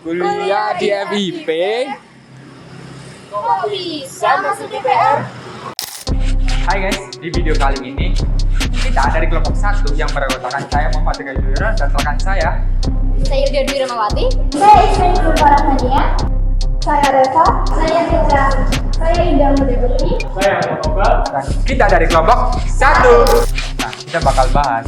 Kuliah di FIP. Kok bisa masuk DPR? Hai guys, di video kali ini kita dari kelompok 1 yang beranggotakan saya Muhammad Teguh Yuran dan rekan saya Saya Dwi Ramawati. Saya Ismail Farahania. Saya Reva. Saya Fitra. Saya Indah Mudeputri. saya Moga. Dan kita dari kelompok 1. Nah, kita bakal bahas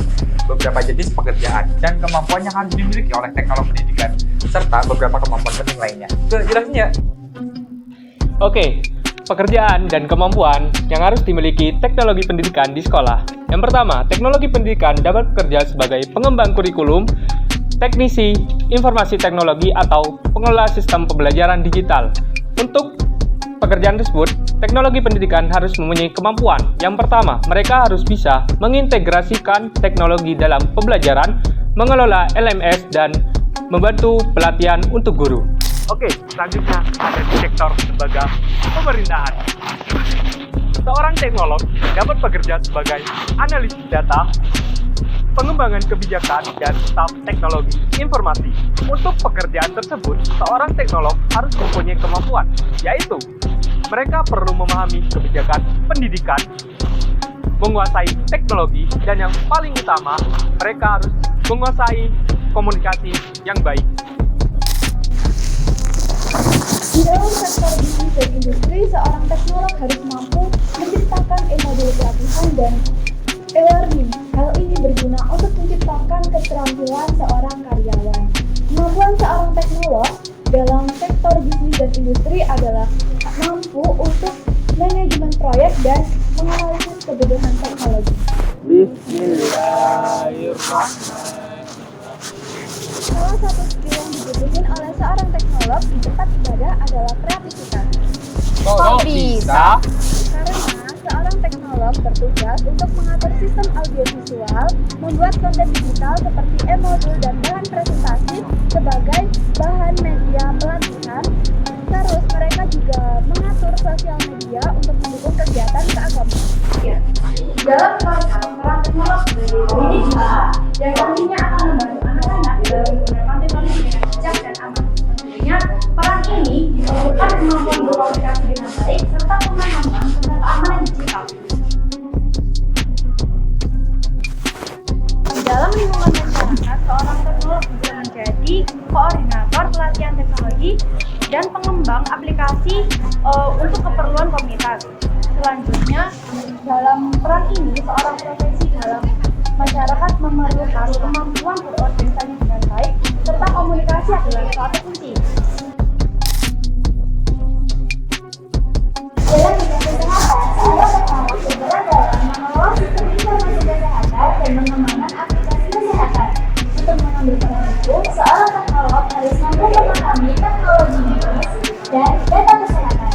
beberapa jenis pekerjaan dan kemampuan yang harus dimiliki oleh teknolog pendidikan serta beberapa kemampuan penting lainnya. Jelasnya. Oke, pekerjaan dan kemampuan yang harus dimiliki teknologi pendidikan di sekolah. Yang pertama, teknologi pendidikan dapat bekerja sebagai pengembang kurikulum, teknisi, informasi teknologi, atau pengelola sistem pembelajaran digital. Untuk pekerjaan tersebut, teknologi pendidikan harus mempunyai kemampuan. Yang pertama, mereka harus bisa mengintegrasikan teknologi dalam pembelajaran, mengelola LMS, dan membantu pelatihan untuk guru. Oke, selanjutnya ada di sektor lembaga pemerintahan. Seorang teknolog dapat bekerja sebagai analis data, pengembangan kebijakan, dan staf teknologi informasi. Untuk pekerjaan tersebut, seorang teknolog harus mempunyai kemampuan, yaitu mereka perlu memahami kebijakan pendidikan, menguasai teknologi, dan yang paling utama, mereka harus menguasai komunikasi yang baik. Di dalam sektor bisnis dan industri, seorang teknolog harus mampu menciptakan e-modul pelatihan dan e-learning. Hal ini berguna untuk menciptakan keterampilan seorang karyawan. Kemampuan seorang teknolog dalam sektor bisnis dan industri adalah mampu untuk manajemen proyek dan menganalisis kebutuhan teknologi. Bismillahirrahmanirrahim. Salah satu skill yang dibutuhkan oleh seorang teknolog di tempat ibadah adalah kreativitas. Kok bisa? Karena seorang teknolog bertugas untuk mengatur sistem audiovisual, membuat konten digital seperti e-modul dan bahan presentasi sebagai bahan media pelatihan. Terus mereka juga mengatur sosial media untuk mendukung kegiatan keagamaan. Dalam peran teknolog sebagai pendidik yang nantinya akan membantu anak-anak dalam menggunakan teknologi dengan bijak dan aman. Tentunya peran ini diperlukan kemampuan berkomunikasi dengan baik serta pemahaman tentang keamanan digital. Di dalam lingkungan masyarakat, seorang teknolog bisa menjadi koordinator pelatihan teknologi dan pengembang aplikasi untuk keperluan komunitas. Selanjutnya, dalam peran ini, seorang profesi dalam masyarakat memerlukan kemampuan berorganisasi dengan baik serta komunikasi adalah suatu kunci. Dalam bidang kesehatan, seorang teknolog berperan dalam mengelola sistem informasi kesehatan dan mengembangkan aplikasi kesehatan. Untuk mengambil peran itu, seorang teknolog harus mampu memahami teknologi medis dan data kesehatan.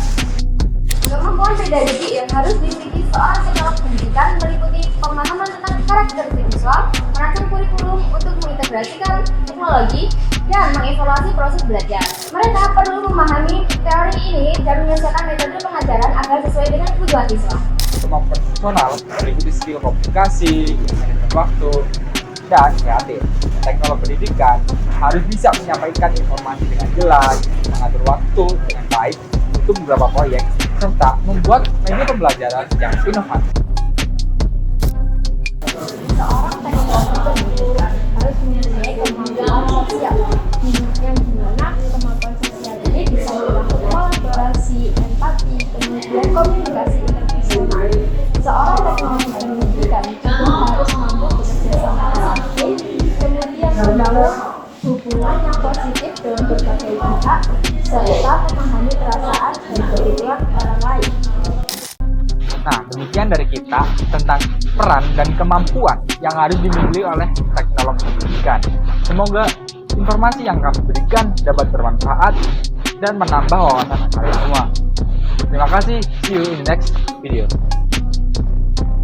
Kemampuan pedagogik yang harus dimiliki seorang teknolog pendidikan meliputi pemahaman tentang karakter visual, merancang kurikulum untuk mengintegrasikan teknologi, dan mengevaluasi proses belajar. Mereka perlu memahami teori ini dan menyelesaikan metode pengajaran agar sesuai dengan kebutuhan siswa. Kemampuan personal meliputi skill komunikasi, manajemen waktu, dan kreatif. Teknolog pendidikan harus bisa menyampaikan informasi dengan jelas, mengatur waktu dengan baik untuk beberapa proyek, serta membuat media pembelajaran yang inovatif. Seorang teknolog pendidikan harus mempunyai kemampuan sosial, yang dimana kemampuan sosial ini bisa berupa kolaborasi, empati, kemudian komunikasi interpersonal. Seorang teknolog pendidikan juga harus mampu bekerja sama dengan tim, kemudian membangun hubungan yang positif dengan berbagai pihak, serta memahami perasaan dan kebutuhan orang lain. Nah, demikian dari kita tentang peran dan kemampuan yang harus dimiliki oleh teknolog pendidikan. Semoga informasi yang kami berikan dapat bermanfaat dan menambah wawasan kalian semua. Terima kasih, see you in next video.